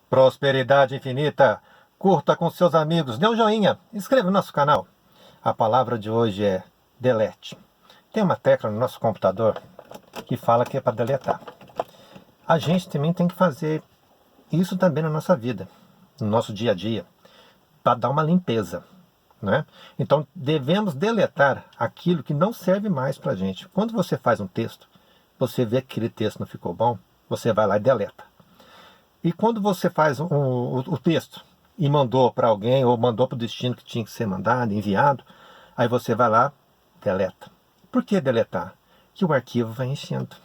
Prosperidade infinita. Curta com seus amigos, dê um joinha, inscreva no nosso canal. A palavra de hoje é delete. Tem uma tecla no nosso computador que fala que é para deletar. A gente também tem que fazer isso também na nossa vida, no nosso dia a dia, para dar uma limpeza, né? Então devemos deletar aquilo que não serve mais para a gente. Quando você faz um texto, você vê que aquele texto não ficou bom, você vai lá e deleta. E quando você faz o texto e mandou para alguém, ou mandou para o destino que tinha que ser mandado, enviado, aí você vai lá, deleta. Por que deletar? Que o arquivo vai enchendo.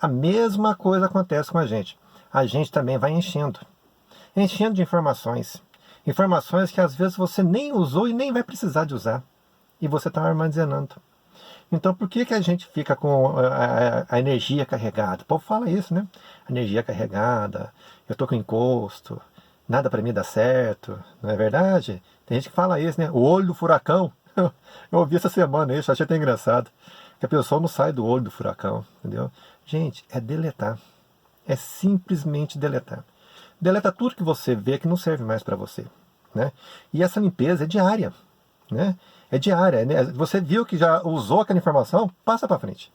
A mesma coisa acontece com a gente. A gente também vai enchendo. Enchendo de informações. Informações que às vezes você nem usou e nem vai precisar de usar. E você está armazenando. Então, por que a gente fica com a energia carregada? O povo fala isso, né? Energia carregada, eu tô com encosto, nada para mim dá certo, não é verdade? Tem gente que fala isso, né? O olho do furacão. Eu ouvi essa semana isso, achei até engraçado. Que a pessoa não sai do olho do furacão, entendeu? Gente, é deletar. É simplesmente deletar. Deleta tudo que você vê que não serve mais para você, né? E essa limpeza é diária, né? É diária, né? Você viu que já usou aquela informação, passa para frente.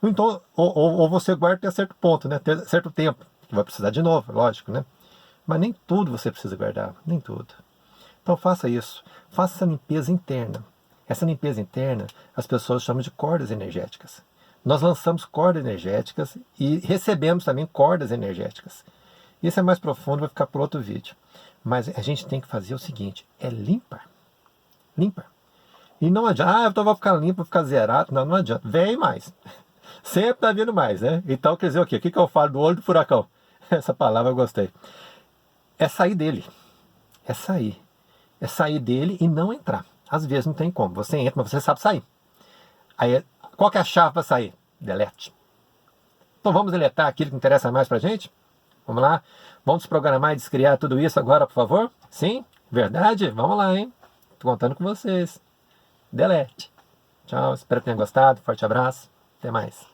Então, ou você guarda até certo ponto, né? Até certo tempo, que vai precisar de novo, lógico, né? Mas nem tudo você precisa guardar, nem tudo. Então faça isso, faça essa limpeza interna. Essa limpeza interna, as pessoas chamam de cordas energéticas. Nós lançamos cordas energéticas e recebemos também cordas energéticas. Isso é mais profundo, vai ficar para outro vídeo. Mas a gente tem que fazer o seguinte, é limpar. Limpar. E não adianta, então vou ficar limpo, vou ficar zerado. Não, não adianta. Vem mais. Sempre tá vindo mais, né? Então quer dizer o quê? O que eu falo do olho do furacão? Essa palavra eu gostei. É sair dele. É sair. É sair dele e não entrar. Às vezes não tem como. Você entra, mas você sabe sair. Aí, qual que é a chave para sair? Delete. Então vamos deletar aquilo que interessa mais pra gente? Vamos lá? Vamos programar e descriar tudo isso agora, por favor? Sim? Verdade? Vamos lá, hein? Tô contando com vocês. Delete. Tchau, espero que tenham gostado. Forte abraço. Até mais.